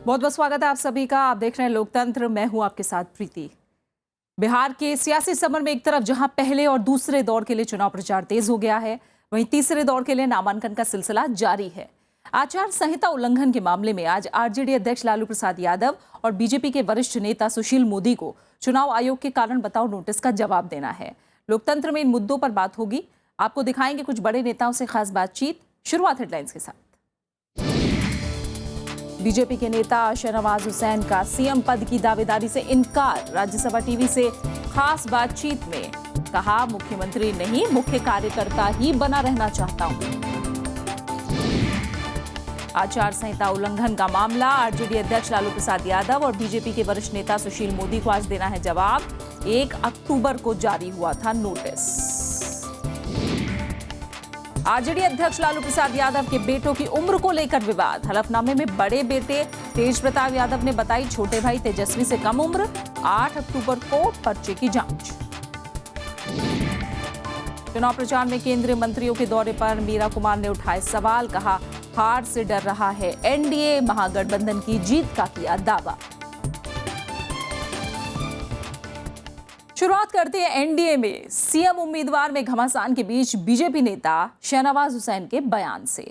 बहुत बहुत स्वागत है आप सभी का। आप देख रहे हैं लोकतंत्र, मैं हूं आपके साथ प्रीति। बिहार के सियासी समर में एक तरफ जहां पहले और दूसरे दौर के लिए चुनाव प्रचार तेज हो गया है, वहीं तीसरे दौर के लिए नामांकन का सिलसिला जारी है। आचार संहिता उल्लंघन के मामले में आज आरजेडी अध्यक्ष लालू प्रसाद यादव और बीजेपी के वरिष्ठ नेता सुशील मोदी को चुनाव आयोग के कारण बताओ नोटिस का जवाब देना है। लोकतंत्र में इन मुद्दों पर बात होगी। आपको दिखाएंगे कुछ बड़े नेताओं से खास बातचीत। शुरुआत हेडलाइंस के साथ। बीजेपी के नेता शहनवाज हुसैन का सीएम पद की दावेदारी से इनकार। राज्यसभा टीवी से खास बातचीत में कहा, मुख्यमंत्री नहीं मुख्य कार्यकर्ता ही बना रहना चाहता हूं। आचार संहिता उल्लंघन का मामला, आरजेडी अध्यक्ष लालू प्रसाद यादव और बीजेपी के वरिष्ठ नेता सुशील मोदी को आज देना है जवाब। 1 अक्टूबर को जारी हुआ था नोटिस। आरजेडी अध्यक्ष लालू प्रसाद यादव के बेटों की उम्र को लेकर विवाद। हलफनामे में बड़े बेटे तेज प्रताप यादव ने बताई छोटे भाई तेजस्वी से कम उम्र। 8 अक्टूबर को पर्चे की जांच। चुनाव प्रचार में केंद्रीय मंत्रियों के दौरे पर मीरा कुमार ने उठाए सवाल। कहा, हार से डर रहा है एनडीए, महागठबंधन की जीत का किया दावा। शुरुआत करते हैं एनडीए में सीएम उम्मीदवार में घमासान के बीच बीजेपी नेता शहनवाज हुसैन के बयान से।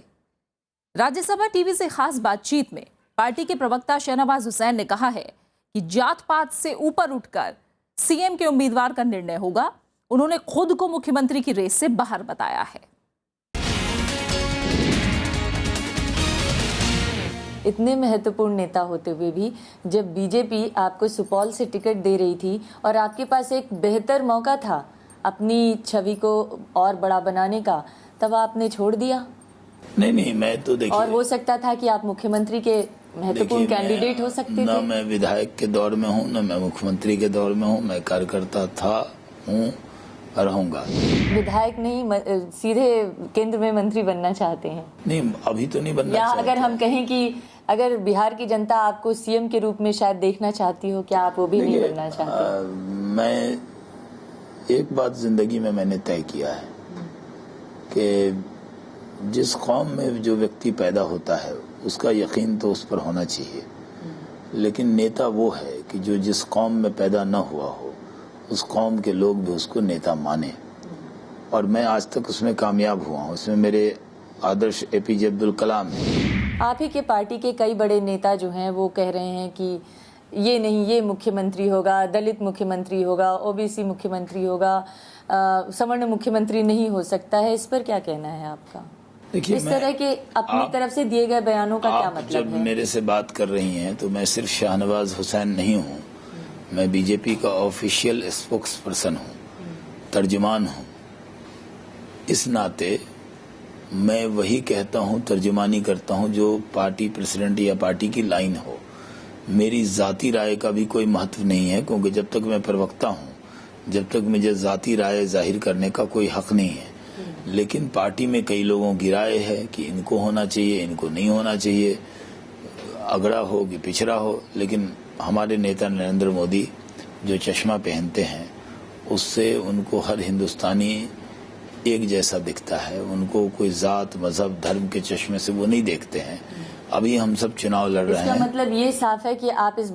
राज्यसभा टीवी से खास बातचीत में पार्टी के प्रवक्ता शहनवाज हुसैन ने कहा है कि जात पात से ऊपर उठकर सीएम के उम्मीदवार का निर्णय होगा। उन्होंने खुद को मुख्यमंत्री की रेस से बाहर बताया है। इतने महत्वपूर्ण नेता होते हुए भी जब बीजेपी आपको सुपौल से टिकट दे रही थी और आपके पास एक बेहतर मौका था अपनी छवि को और बड़ा बनाने का, तब आपने छोड़ दिया। नहीं, मैं तो देखिए, और हो सकता था कि आप मुख्यमंत्री के महत्वपूर्ण कैंडिडेट हो सकते थे। ना मैं विधायक के दौर में हूँ, ना मैं मुख्यमंत्री के दौर में हूँ। मैं कार्यकर्ता था, हूँ और रहूंगा। विधायक नहीं, सीधे केंद्र में मंत्री बनना चाहते हैं? नहीं, अभी तो नहीं बनना या चाहता। अगर हम कहें कि अगर बिहार की जनता आपको सीएम के रूप में शायद देखना चाहती हो, क्या आप वो भी नहीं बनना चाहते? मैं एक बात जिंदगी में मैंने तय किया है कि जिस कौम में जो व्यक्ति पैदा होता है उसका यकीन तो उस पर होना चाहिए, लेकिन नेता वो है कि जो जिस कौम में पैदा न हुआ हो उस कौम के लोग भी उसको नेता माने। और मैं आज तक उसमें कामयाब हुआ हूँ। उसमें मेरे आदर्श एपीजे अब्दुल कलाम है। आप ही के पार्टी के कई बड़े नेता जो हैं वो कह रहे हैं कि ये नहीं, ये मुख्यमंत्री होगा, दलित मुख्यमंत्री होगा, ओबीसी मुख्यमंत्री होगा, सवर्ण मुख्यमंत्री नहीं हो सकता है। इस पर क्या कहना है आपका? देखिए, इस तरह के अपनी तरफ से दिए गए बयानों का क्या मतलब जब है? मेरे से बात कर रही हैं तो मैं सिर्फ शहनवाज हुसैन नहीं हूँ, मैं बीजेपी का ऑफिशियल स्पोक्स पर्सन हूँ, तर्जुमान हूँ। इस नाते मैं वही कहता हूँ, तर्जुमानी करता हूँ जो पार्टी प्रेसिडेंट या पार्टी की लाइन हो। मेरी जाती राय का भी कोई महत्व नहीं है, क्योंकि जब तक मैं प्रवक्ता हूँ, जब तक मुझे जाती राय जाहिर करने का कोई हक नहीं है। लेकिन पार्टी में कई लोगों की राय है कि इनको होना चाहिए, इनको नहीं होना चाहिए, अगड़ा हो कि पिछड़ा हो। लेकिन हमारे नेता नरेंद्र मोदी जो चश्मा पहनते हैं उससे उनको हर हिंदुस्तानी एक जैसा दिखता है। उनको कोई जात, मजहब, धर्म के चश्मे से वो नहीं देखते हैं। अभी हम सब चुनाव लड़ रहे हैं। इसका मतलब ये साफ है कि आप इस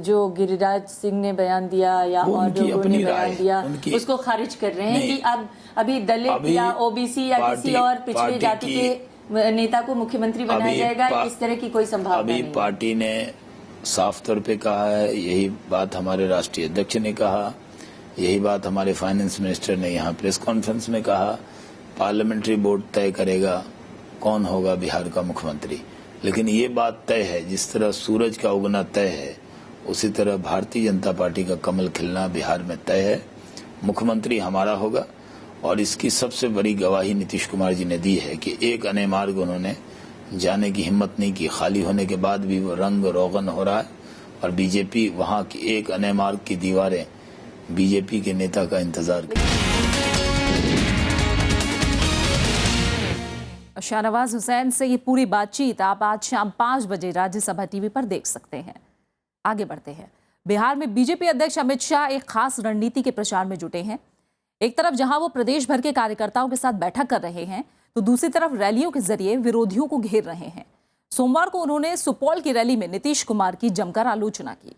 जो गिरिराज सिंह ने बयान दिया या और लोगों ने बयान दिया उसको खारिज कर रहे हैं कि अब अभी दलित या ओबीसी या किसी और पिछड़े जाति के नेता को मुख्यमंत्री बनाया जाएगा, इस तरह की कोई संभावना नहीं। अभी पार्टी ने साफ तौर पे कहा है, यही बात हमारे राष्ट्रीय अध्यक्ष ने कहा, यही बात हमारे फाइनेंस मिनिस्टर ने यहाँ प्रेस कॉन्फ्रेंस में कहा। पार्लियामेंट्री बोर्ड तय करेगा कौन होगा बिहार का मुख्यमंत्री। लेकिन ये बात तय है, जिस तरह सूरज का उगना तय है उसी तरह भारतीय जनता पार्टी का कमल खिलना बिहार में तय है। मुख्यमंत्री हमारा होगा और इसकी सबसे बड़ी गवाही नीतीश कुमार जी ने दी है कि एक अने मार्ग उन्होंने जाने की हिम्मत नहीं की। खाली होने के बाद भी वो रंग रोगन हो रहा है और बीजेपी वहाँ की एक अने मार्ग की दीवारें बीजेपी के नेता का इंतजार कर। शहनवाज हुसैन से ये पूरी बातचीत आप आज शाम 5 बजे राज्यसभा टीवी पर देख सकते हैं। आगे बढ़ते हैं। बिहार में बीजेपी अध्यक्ष अमित शाह एक खास रणनीति के प्रचार में जुटे हैं। एक तरफ जहां वो प्रदेश भर के कार्यकर्ताओं के साथ बैठक कर रहे हैं, तो दूसरी तरफ रैलियों के जरिए विरोधियों को घेर रहे हैं। सोमवार को उन्होंने सुपौल की रैली में नीतीश कुमार की जमकर आलोचना की।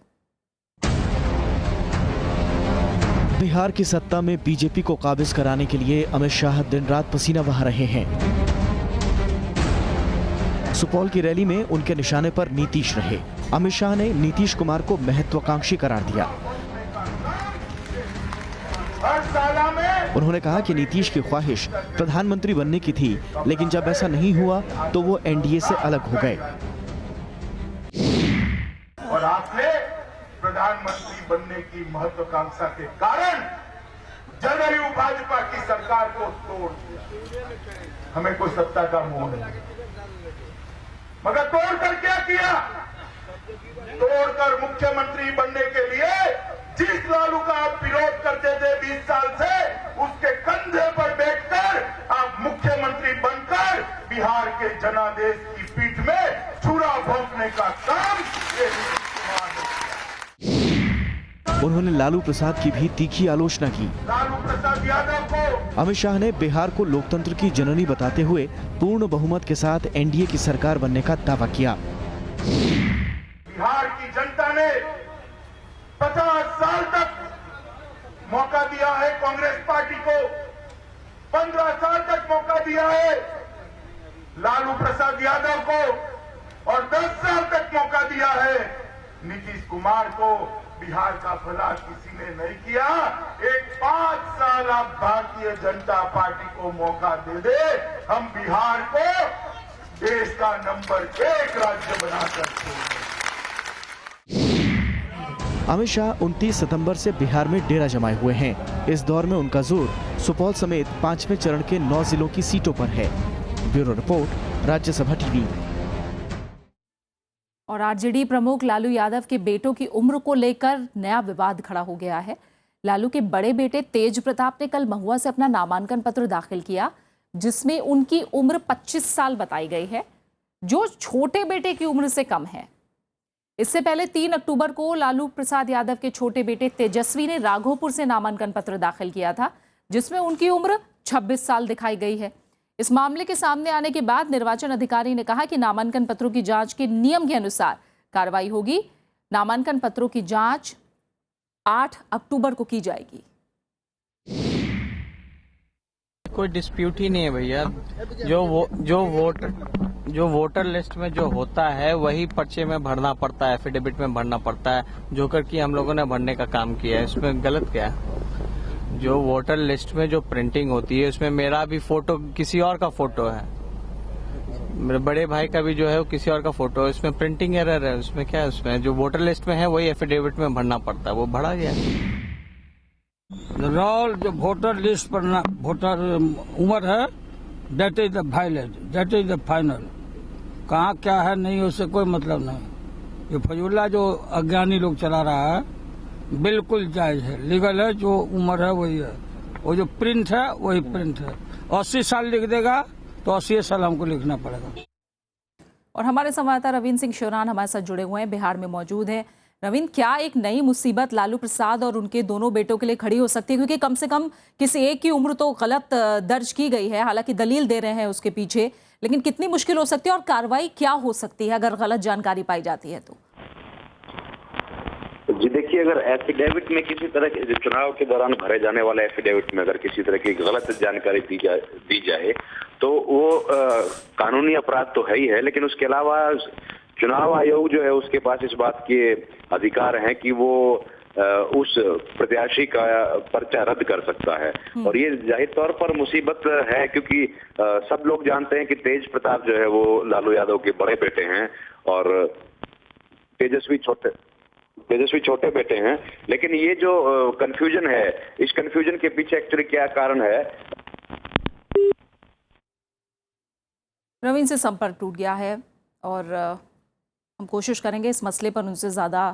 बिहार की सत्ता में बीजेपी को काबिज कराने के लिए अमित शाह दिन रात पसीना बहा रहे हैं। सुपौल की रैली में उनके निशाने पर नीतीश रहे। अमित शाह ने नीतीश कुमार को महत्वाकांक्षी करार दिया। उन्होंने कहा कि नीतीश की ख्वाहिश प्रधानमंत्री बनने की थी, लेकिन जब ऐसा नहीं हुआ तो वो एनडीए से अलग हो गए। और आपने प्रधानमंत्री बनने की महत्वाकांक्षा के कारण जदयू भाजपा की सरकार को तोड़ दिया। हमें कोई सत्ता का मोह नहीं, मगर तोड़कर क्या किया? तोड़कर मुख्यमंत्री बनने के लिए जिस लालू का आप विरोध करते थे 20 साल से, उसके कंधे पर बैठकर आप मुख्यमंत्री बनकर बिहार के जनादेश की पीठ में छुरा भोंकने का काम ये नीतीश कुमार ने किया। उन्होंने लालू प्रसाद की भी तीखी आलोचना की। लालू प्रसाद यादव को अमित शाह ने बिहार को लोकतंत्र की जननी बताते हुए पूर्ण बहुमत के साथ एनडीए की सरकार बनने का दावा किया। बिहार की जनता ने 50 साल तक मौका दिया है कांग्रेस पार्टी को, 15 साल तक मौका दिया है लालू प्रसाद यादव को, और 10 साल तक मौका दिया है नीतीश कुमार को। बिहार का भला किसी ने नहीं किया। एक 5 साल आप भारतीय जनता पार्टी को मौका दे दे, हम बिहार को देश का नंबर 1 राज्य बना सकते हैं। अमित शाह 29 सितंबर से बिहार में डेरा जमाए हुए हैं। इस दौर में उनका जोर सुपौल समेत 5वें चरण के 9 जिलों की सीटों पर है। Bureau report, Rajya Sabha TV. और आरजेडी प्रमुख लालू यादव के बेटों की उम्र को लेकर नया विवाद खड़ा हो गया है। लालू के बड़े बेटे तेज प्रताप ने कल महुआ से अपना नामांकन पत्र दाखिल किया, जिसमें उनकी उम्र 25 साल बताई गई है, जो छोटे बेटे की उम्र से कम है। इससे पहले 3 अक्टूबर को लालू प्रसाद यादव के छोटे बेटे तेजस्वी ने राघोपुर से नामांकन पत्र दाखिल किया था, जिसमें उनकी उम्र 26 साल दिखाई गई है। इस मामले के सामने आने के बाद निर्वाचन अधिकारी ने कहा कि नामांकन पत्रों की जांच के नियम के अनुसार कार्रवाई होगी। नामांकन पत्रों की जांच 8 अक्टूबर को की जाएगी। कोई डिस्प्यूट ही नहीं है भैया। जो वोटर लिस्ट में जो होता है वही पर्चे में भरना पड़ता है, एफिडेविट में भरना पड़ता है, जो करके हम लोगों ने भरने का काम किया है। इसमें गलत क्या है? जो वोटर लिस्ट में जो प्रिंटिंग होती है उसमें मेरा भी फोटो किसी और का फोटो है, मेरे बड़े भाई का भी जो है वो किसी और का फोटो है, इसमें प्रिंटिंग एरर है। उसमें क्या है? उसमें जो वोटर लिस्ट में है वही एफिडेविट में भरना पड़ता है, वो भरा गया है। रोल जो वोटर लिस्ट पर वोटर उम्र है, that is the violent, that is the final. कहाँ क्या है नहीं, उससे कोई मतलब नहीं। ये फजूला जो अज्ञानी लोग चला रहा है बिल्कुल जायज है, लीगल है। जो उम्र है वही है, वो जो प्रिंट है वही प्रिंट है। 80 साल लिख देगा तो 80 साल हमको लिखना पड़ेगा। और हमारे संवाददाता रविंद्र सिंह शोरान हमारे साथ जुड़े हुए हैं, बिहार में मौजूद है। रविंद्र, क्या एक नई मुसीबत लालू प्रसाद और उनके दोनों बेटों के लिए खड़ी हो सकती है? क्योंकि कम से कम किसी एक की उम्र तो गलत दर्ज की गई है, हालांकि दलील दे रहे हैं उसके पीछे, लेकिन कितनी मुश्किल हो सकती है और कार्रवाई क्या हो सकती है अगर गलत जानकारी पाई जाती है तो? जी देखिए, अगर एफिडेविट में किसी तरह के चुनाव के दौरान भरे जाने वाले एफिडेविट में अगर किसी तरह की गलत जानकारी दी जाए तो वो कानूनी अपराध तो है ही है, लेकिन उसके अलावा चुनाव आयोग जो है उसके पास इस बात के अधिकार हैं कि वो उस प्रत्याशी का पर्चा रद्द कर सकता है। और ये जाहिर तौर पर मुसीबत है, क्योंकि सब लोग जानते हैं कि तेज प्रताप जो है वो लालू यादव के बड़े बेटे हैं और तेजस्वी छोटे बेटे हैं। लेकिन ये जो कंफ्यूजन है, इस कंफ्यूजन के पीछे एक्चुअली क्या कारण है? रविंद्र से संपर्क टूट गया है और हम कोशिश करेंगे इस मसले पर उनसे ज़्यादा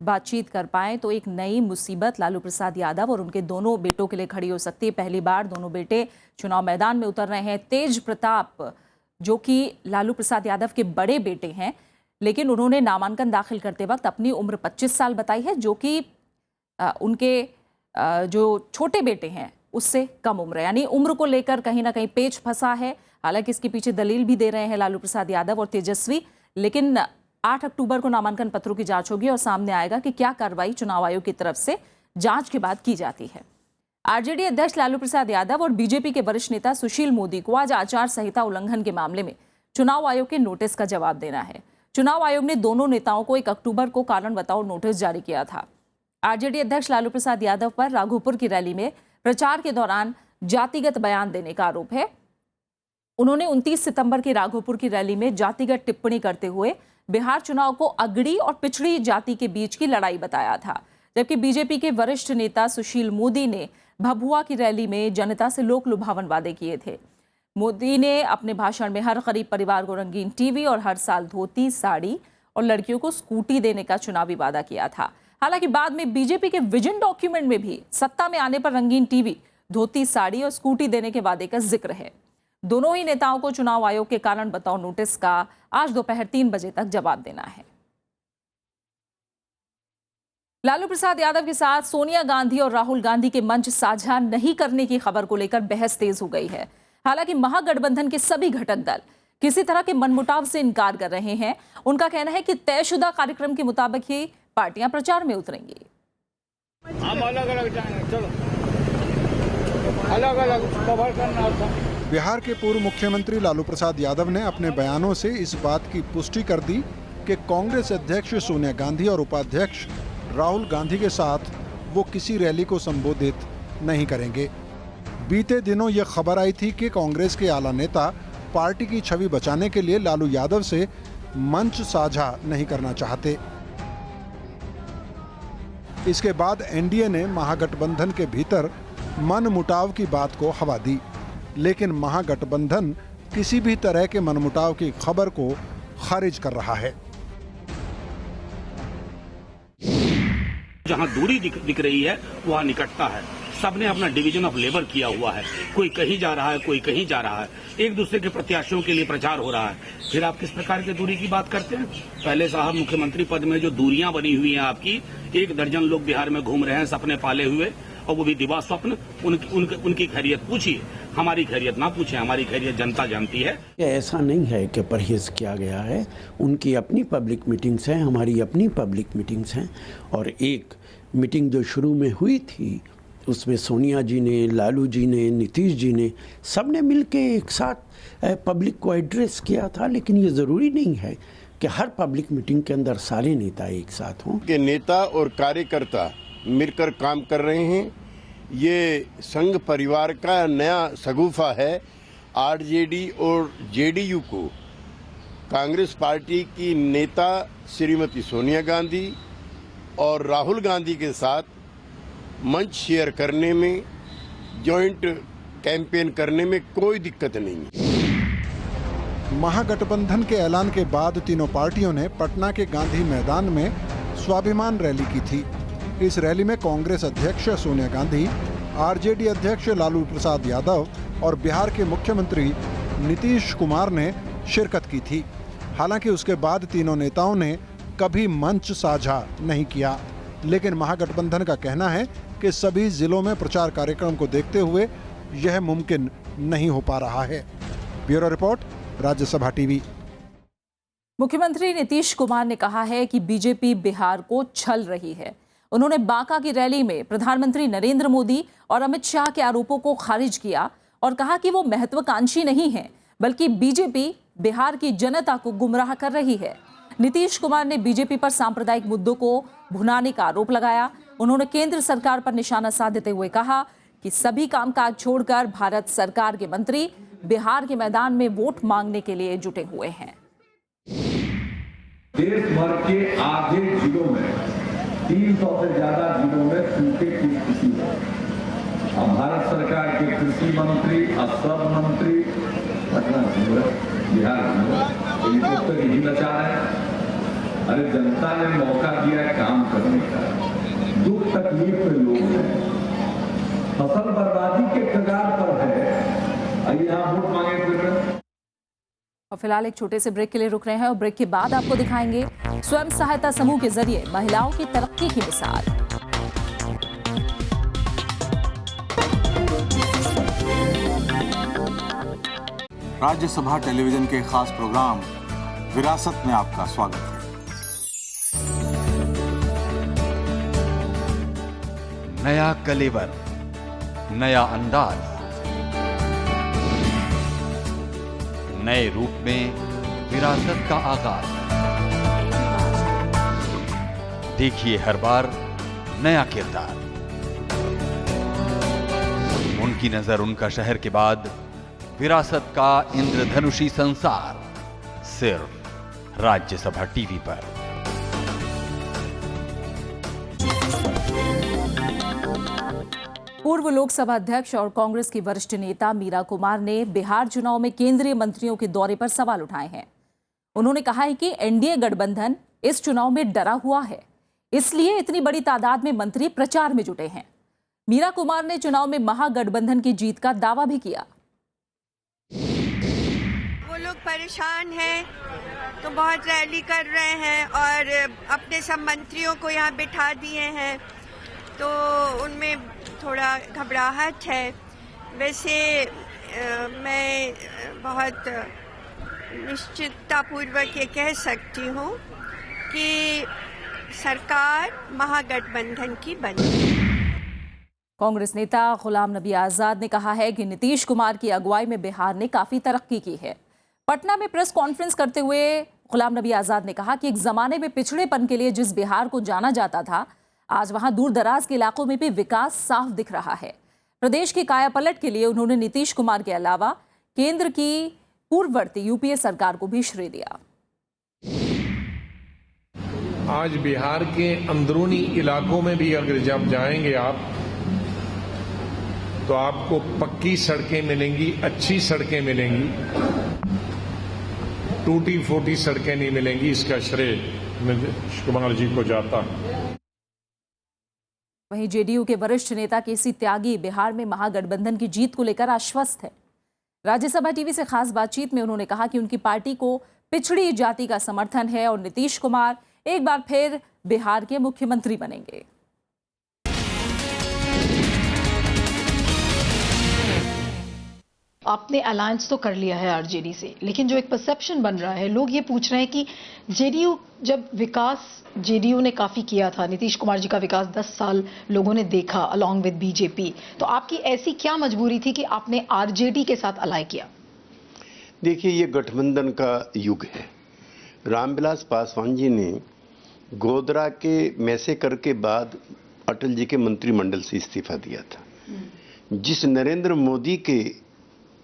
बातचीत कर पाएं। तो एक नई मुसीबत लालू प्रसाद यादव और उनके दोनों बेटों के लिए खड़ी हो सकती है। पहली बार दोनों बेटे चुनाव मैदान में उतर रहे हैं। तेज प्रताप जो कि लालू प्रसाद यादव के बड़े बेटे हैं, लेकिन उन्होंने नामांकन दाखिल करते वक्त अपनी उम्र 25 साल बताई है, जो कि उनके जो छोटे बेटे हैं उससे कम उम्र है। यानी उम्र को लेकर कहीं ना कहीं पेच फंसा है। हालांकि इसके पीछे दलील भी दे रहे हैं लालू प्रसाद यादव और तेजस्वी, लेकिन 8 अक्टूबर को नामांकन पत्रों की जांच होगी और सामने आएगा कि क्या कार्रवाई चुनाव आयोग की तरफ से जांच के बाद की जाती है। आरजेडी अध्यक्ष लालू प्रसाद यादव और बीजेपी के वरिष्ठ नेता सुशील मोदी को आज आचार संहिता उल्लंघन के मामले में चुनाव आयोग के नोटिस का जवाब देना है। चुनाव आयोग ने दोनों नेताओं को 1 अक्टूबर को कारण बताओ नोटिस जारी किया था। आरजेडी अध्यक्ष लालू प्रसाद यादव पर राघोपुर की रैली में प्रचार के दौरान जातिगत बयान देने का आरोप है। उन्होंने 29 सितंबर की राघोपुर की रैली में जातिगत टिप्पणी करते हुए बिहार चुनाव को अगड़ी और पिछड़ी जाति के बीच की लड़ाई बताया था, जबकि बीजेपी के वरिष्ठ नेता सुशील मोदी ने भभुआ की रैली में जनता से लोक लुभावन वादे किए थे। मोदी ने अपने भाषण में हर गरीब परिवार को रंगीन टीवी और हर साल धोती, साड़ी और लड़कियों को स्कूटी देने का चुनावी वादा किया था। हालांकि बाद में बीजेपी के विजन डॉक्यूमेंट में भी सत्ता में आने पर रंगीन टीवी, धोती, साड़ी और स्कूटी देने के वादे का जिक्र है। दोनों ही नेताओं को चुनाव आयोग के कारण बताओ नोटिस का आज दोपहर 3 बजे तक जवाब देना है। लालू प्रसाद यादव के साथ सोनिया गांधी और राहुल गांधी के मंच साझा नहीं करने की खबर को लेकर बहस तेज हो गई है। हालांकि महागठबंधन के सभी घटक दल किसी तरह के मनमुटाव से इनकार कर रहे हैं। उनका कहना है कि तयशुदा कार्यक्रम के मुताबिक ही पार्टियां प्रचार में उतरेंगी। हम अलग अलग जाएंगे, चलो अलग अलग कवर करना था। बिहार के पूर्व मुख्यमंत्री लालू प्रसाद यादव ने अपने बयानों से इस बात की पुष्टि कर दी कि कांग्रेस अध्यक्ष सोनिया गांधी और उपाध्यक्ष राहुल गांधी के साथ वो किसी रैली को संबोधित नहीं करेंगे। बीते दिनों ये खबर आई थी कि कांग्रेस के आला नेता पार्टी की छवि बचाने के लिए लालू यादव से मंच साझा नहीं करना चाहते। इसके बाद एनडीए ने महागठबंधन के भीतर मनमुटाव की बात को हवा दी, लेकिन महागठबंधन किसी भी तरह के मनमुटाव की खबर को खारिज कर रहा है। जहां दूरी दिख रही है वहां निकटता है। सबने अपना डिवीजन ऑफ लेबर किया हुआ है, कोई कहीं जा रहा है, कोई कहीं जा रहा है, एक दूसरे के प्रत्याशियों के लिए प्रचार हो रहा है। फिर आप किस प्रकार की दूरी की बात करते हैं? पहले साहब मुख्यमंत्री पद में जो दूरियां बनी हुई हैं आपकी, 1 दर्जन लोग बिहार में घूम रहे हैं सपने पाले हुए, और वो भी दिवा स्वप्न। उनकी खैरियत पूछिए, हमारी खैरियत ना पूछे, हमारी खैरियत जनता जानती है। ऐसा नहीं है कि परहेज किया गया है। उनकी अपनी पब्लिक मीटिंग्स हैं, हमारी अपनी पब्लिक मीटिंग्स हैं। और एक मीटिंग जो शुरू में हुई थी उसमें सोनिया जी ने, लालू जी ने, नीतीश जी ने सबने मिलके एक साथ पब्लिक को एड्रेस किया था। लेकिन ये ज़रूरी नहीं है कि हर पब्लिक मीटिंग के अंदर सारे नेता एक साथ हों। कि नेता और कार्यकर्ता मिलकर काम कर रहे हैं, ये संघ परिवार का नया शगुफा है। आरजेडी और जेडीयू को कांग्रेस पार्टी की नेता श्रीमती सोनिया गांधी और राहुल गांधी के साथ मंच शेयर करने में, जॉइंट कैंपेन करने में कोई दिक्कत नहीं है। महागठबंधन के ऐलान के बाद तीनों पार्टियों ने पटना के गांधी मैदान में स्वाभिमान रैली की थी। इस रैली में कांग्रेस अध्यक्ष सोनिया गांधी, आरजेडी अध्यक्ष लालू प्रसाद यादव और बिहार के मुख्यमंत्री नीतीश कुमार ने शिरकत की थी। हालांकि उसके बाद तीनों नेताओं ने कभी मंच साझा नहीं किया, लेकिन महागठबंधन का कहना है कि सभी जिलों में प्रचार कार्यक्रम को देखते हुए यह मुमकिन नहीं हो पा रहा है। Bureau report, Rajya Sabha TV. मुख्यमंत्री नीतीश कुमार ने कहा है कि बीजेपी बिहार को छल रही है। उन्होंने बांका की रैली में प्रधानमंत्री नरेंद्र मोदी और अमित शाह के आरोपों को खारिज किया और कहा कि वो महत्वाकांक्षी नहीं है, बल्कि बीजेपी बिहार की जनता को गुमराह कर रही है। नीतीश कुमार ने बीजेपी पर सांप्रदायिक मुद्दों को भुनाने का आरोप लगाया। उन्होंने केंद्र सरकार पर निशाना साधते हुए कहा कि सभी कामकाज छोड़कर भारत सरकार के मंत्री बिहार के मैदान में वोट मांगने के लिए जुटे हुए हैं। देश भर के आधे जिलों में 300 से ज्यादा जिलों में सूखे की स्थिति है। अब भारत सरकार के कृषि मंत्री, सब मंत्री पटना बिहार हेलीकॉप्टर ही नचा रहे हैं। अरे जनता ने मौका दिया है काम करने का, दुख तकलीफ में लोग हैं, फसल बर्बादी के कगार पर है, यहाँ वोट मांगे फिर। और फिलहाल एक छोटे से ब्रेक के लिए रुक रहे हैं और ब्रेक के बाद आपको दिखाएंगे स्वयं सहायता समूह के जरिए महिलाओं की तरक्की की मिसाल। राज्यसभा टेलीविजन के खास प्रोग्राम विरासत में आपका स्वागत है। नया कलेवर, नया अंदाज, नए रूप में विरासत का आगाज। देखिए हर बार नया किरदार। उनकी नजर उनका शहर के बाद विरासत का इंद्रधनुषी संसार, सिर्फ राज्यसभा टीवी पर। पूर्व लोकसभा अध्यक्ष और कांग्रेस की वरिष्ठ नेता मीरा कुमार ने बिहार चुनाव में केंद्रीय मंत्रियों के दौरे पर सवाल उठाए हैं। उन्होंने कहा है कि एनडीए गठबंधन इस चुनाव में डरा हुआ है, इसलिए इतनी बड़ी तादाद में मंत्री प्रचार में जुटे हैं। मीरा कुमार ने चुनाव में महागठबंधन की जीत का दावा भी किया। वो लोग परेशान हैं तो बहुत रैली कर रहे हैं और अपने सब मंत्रियों को यहाँ बिठा दिए हैं, तो उनमें थोड़ा घबराहट है। वैसे मैं बहुत निश्चिततापूर्वक ये कह सकती हूँ कि सरकार महागठबंधन की बनी। कांग्रेस नेता गुलाम नबी आजाद ने कहा है कि नीतीश कुमार की अगुवाई में बिहार ने काफी तरक्की की है। पटना में प्रेस कॉन्फ्रेंस करते हुए गुलाम नबी आजाद ने कहा कि एक जमाने में पिछड़ेपन के लिए जिस बिहार को जाना जाता था, आज वहां दूर दराज के इलाकों में भी विकास साफ दिख रहा है। प्रदेश की कायापलट के लिए उन्होंने नीतीश कुमार के अलावा केंद्र की पूर्ववर्ती यूपीए सरकार को भी श्रेय दिया। आज बिहार के अंदरूनी इलाकों में भी अगर जब जाएंगे आप, तो आपको पक्की सड़कें मिलेंगी, अच्छी सड़कें मिलेंगी, टूटी फूटी सड़कें नहीं मिलेंगी। इसका श्रेय नीतीश कुमार जी को जाता है। वहीं जेडीयू के वरिष्ठ नेता केसी त्यागी बिहार में महागठबंधन की जीत को लेकर आश्वस्त है। राज्यसभा टीवी से खास बातचीत में उन्होंने कहा कि उनकी पार्टी को पिछड़ी जाति का समर्थन है और नीतीश कुमार एक बार फिर बिहार के मुख्यमंत्री बनेंगे। आपने अलायंस तो कर लिया है आरजेडी से, लेकिन जो एक परसेप्शन बन रहा है, लोग ये पूछ रहे हैं कि जेडीयू जब विकास जेडीयू ने काफी किया था, नीतीश कुमार जी का विकास 10 साल लोगों ने देखा अलोंग विद बीजेपी, तो आपकी ऐसी क्या मजबूरी थी कि आपने आरजेडी के साथ अलाय किया? देखिए, ये गठबंधन का युग है। रामविलास पासवान जी ने गोधरा के मैसेकर के बाद अटल जी के मंत्रिमंडल से इस्तीफा दिया था। जिस नरेंद्र मोदी के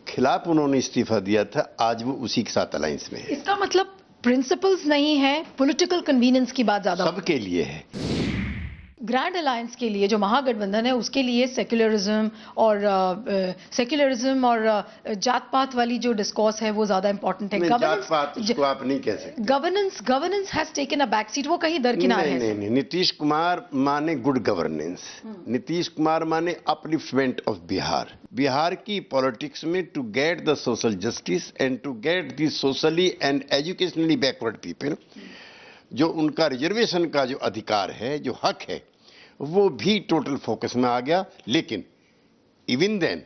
खिलाफ उन्होंने इस्तीफा दिया था, आज वो उसी के साथ अलायंस में है। इसका मतलब प्रिंसिपल्स नहीं है, पॉलिटिकल कन्वीनियंस की बात ज्यादा सबके लिए है। ग्रैंड अलायंस के लिए जो महागठबंधन है, उसके लिए सेक्युलरिज्म और जात पात वाली जो डिस्कोर्स है वो ज्यादा इंपॉर्टेंट है। जात पात उसको आप नहीं कह सकते। Governance has taken a back seat, वो कहीं दरकिनार है। नहीं, नीतीश कुमार माने गुड गवर्नेंस, नीतीश कुमार माने अपलिफ्टमेंट ऑफ बिहार। बिहार की पॉलिटिक्स में to get the social justice and to get the socially and educationally backward people, जो उनका रिजर्वेशन का जो अधिकार है, जो हक है, वो भी टोटल फोकस में आ गया। लेकिन इवन देन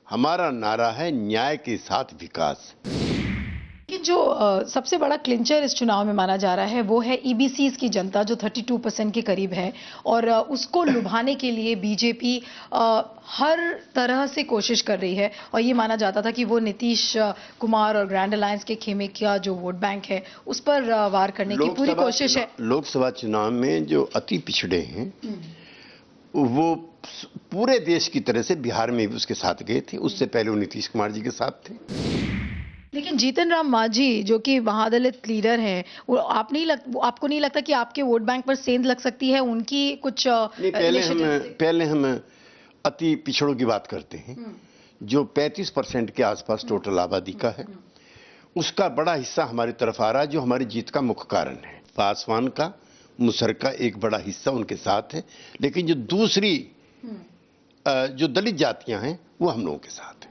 हमारा नारा है न्याय के साथ विकास। कि जो सबसे बड़ा क्लिंचर इस चुनाव में माना जा रहा है वो है ईबीसीज की जनता, जो 32% के करीब है, और उसको लुभाने के लिए बीजेपी हर तरह से कोशिश कर रही है। और ये माना जाता था कि वो नीतीश कुमार और ग्रैंड अलायंस के खेमे का जो वोट बैंक है उस पर वार करने की पूरी कोशिश है। लोकसभा चुनाव में जो अति पिछड़े हैं वो पूरे देश की तरह से बिहार में भी उसके साथ गए थे। उससे पहले वो नीतीश कुमार जी के साथ थे। लेकिन जीतन राम मांझी जो कि महादलित लीडर हैं, वो आपको नहीं लगता कि आपके वोट बैंक पर सेंध लग सकती है उनकी कुछ? पहले हम अति पिछड़ों की बात करते हैं, जो 35% के आसपास टोटल आबादी का है। उसका बड़ा हिस्सा हमारी तरफ आ रहा है, जो हमारी जीत का मुख्य कारण है। पासवान का, मुसर का एक बड़ा हिस्सा उनके साथ है, लेकिन जो दूसरी जो दलित जातियां हैं वो हम लोगों के साथ है।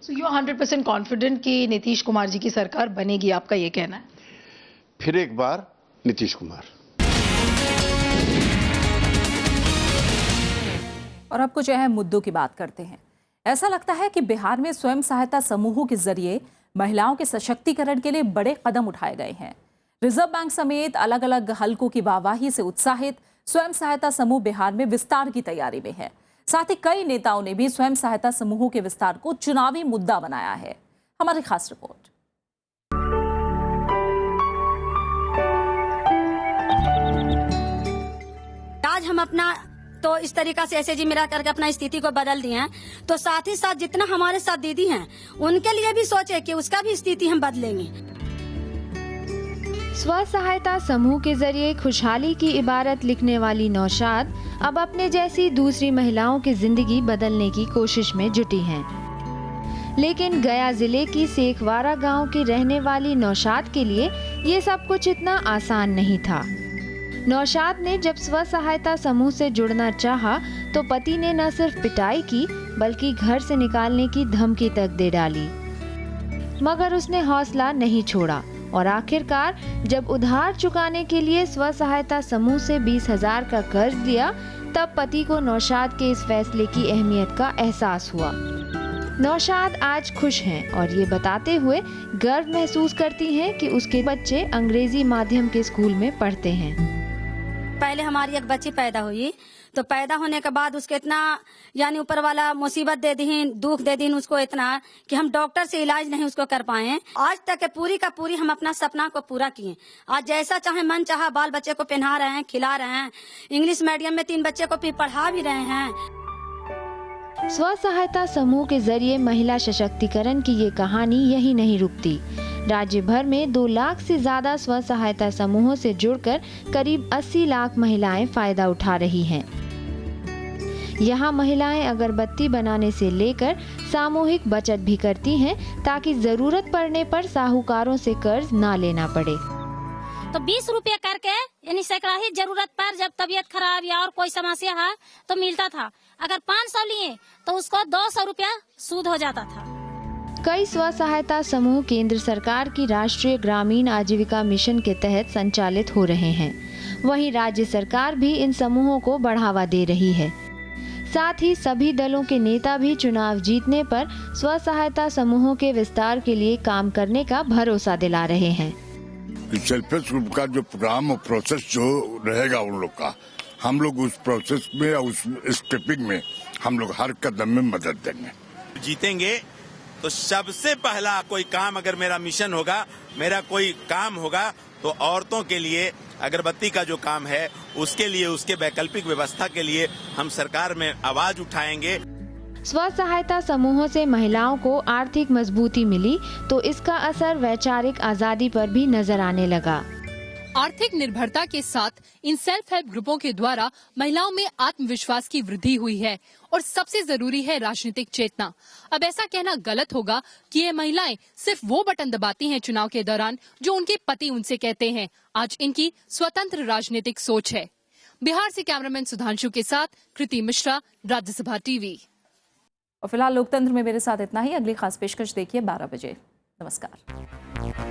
So you are 100% कॉन्फिडेंट कि नीतीश कुमार जी की सरकार बनेगी, आपका ये कहना है? फिर एक बार नीतीश कुमार। और अब कुछ अहम मुद्दों की बात करते हैं। ऐसा लगता है कि बिहार में स्वयं सहायता समूहों के जरिए महिलाओं के सशक्तिकरण के लिए बड़े कदम उठाए गए हैं। रिजर्व बैंक समेत अलग अलग हलकों की वाहवाही से उत्साहित स्वयं सहायता समूह बिहार में विस्तार की तैयारी में है। साथ ही कई नेताओं ने भी स्वयं सहायता समूहों के विस्तार को चुनावी मुद्दा बनाया है। हमारी खास रिपोर्ट। आज हम अपना तो इस तरीका से एसएजी मेरा करके अपना स्थिति को बदल दिए हैं, तो साथ ही साथ जितना हमारे साथ दीदी हैं उनके लिए भी सोचे कि उसका भी स्थिति हम बदलेंगे। स्व सहायता समूह के जरिए खुशहाली की इबारत लिखने वाली नौशाद अब अपने जैसी दूसरी महिलाओं की जिंदगी बदलने की कोशिश में जुटी हैं। लेकिन गया जिले की सेखवारा गांव की रहने वाली नौशाद के लिए ये सब कुछ इतना आसान नहीं था। नौशाद ने जब स्व सहायता समूह से जुड़ना चाहा तो पति ने न सिर्फ पिटाई की बल्कि घर से निकालने की धमकी तक दे डाली, मगर उसने हौसला नहीं छोड़ा और आखिरकार जब उधार चुकाने के लिए स्व सहायता समूह से 20,000 का कर्ज लिया तब पति को नौशाद के इस फैसले की अहमियत का एहसास हुआ। नौशाद आज खुश हैं और ये बताते हुए गर्व महसूस करती हैं कि उसके बच्चे अंग्रेजी माध्यम के स्कूल में पढ़ते हैं। पहले हमारी एक बच्ची पैदा हुई तो पैदा होने के बाद उसके इतना यानी ऊपर वाला मुसीबत दे दी, दुख दे दी उसको इतना कि हम डॉक्टर से इलाज नहीं उसको कर पाए। आज तक पूरी का पूरी हम अपना सपना को पूरा किए। आज जैसा चाहे मन चाहा बाल बच्चे को पहना रहे हैं, खिला रहे हैं, इंग्लिश मीडियम में 3 बच्चे को भी पढ़ा भी रहे हैं। स्व सहायता समूह के जरिए महिला सशक्तिकरण की ये कहानी यही नहीं रुकती। राज्य भर में 2 लाख से ज्यादा स्व सहायता समूहों से जुड़कर करीब 80 लाख महिलाएं फायदा उठा रही हैं। यहाँ महिलाएं अगरबत्ती बनाने से लेकर सामूहिक बचत भी करती हैं ताकि जरूरत पड़ने पर साहूकारों से कर्ज ना लेना पड़े। तो 20 रुपये करके यानी सैकड़ा ही जरूरत पर जब तबीयत खराब या और कोई समस्या है तो मिलता था। अगर 500 लिए तो उसको 200 रुपया सूद हो जाता था। कई स्व सहायता समूह केंद्र सरकार की राष्ट्रीय ग्रामीण आजीविका मिशन के तहत संचालित हो रहे हैं। वहीं राज्य सरकार भी इन समूहों को बढ़ावा दे रही है। साथ ही सभी दलों के नेता भी चुनाव जीतने पर स्व सहायता समूहों के विस्तार के लिए काम करने का भरोसा दिला रहे हैं। सेल्फ हेल्प ग्रुप का जो प्रोग्राम और प्रोसेस जो रहेगा उन लोग का, हम लोग उस प्रोसेस में उस स्टेपिंग में हम लोग हर कदम में मदद देंगे। जीतेंगे तो सबसे पहला कोई काम अगर मेरा मिशन होगा, मेरा कोई काम होगा तो औरतों के लिए अगरबत्ती का जो काम है उसके लिए, उसके वैकल्पिक व्यवस्था के लिए हम सरकार में आवाज उठाएंगे। स्व सहायता समूहों से महिलाओं को आर्थिक मजबूती मिली तो इसका असर वैचारिक आजादी पर भी नजर आने लगा। आर्थिक निर्भरता के साथ इन सेल्फ हेल्प ग्रुपों के द्वारा महिलाओं में आत्मविश्वास की वृद्धि हुई है और सबसे जरूरी है राजनीतिक चेतना। अब ऐसा कहना गलत होगा कि ये महिलाएं सिर्फ वो बटन दबाती हैं चुनाव के दौरान जो उनके पति उनसे कहते हैं। आज इनकी स्वतंत्र राजनीतिक सोच है। बिहार से कैमरामैन सुधांशु के साथ कृति मिश्रा, राज्यसभा टीवी। और फिलहाल लोकतंत्र में मेरे साथ इतना ही। अगली खास पेशकश देखिए 12 बजे। नमस्कार।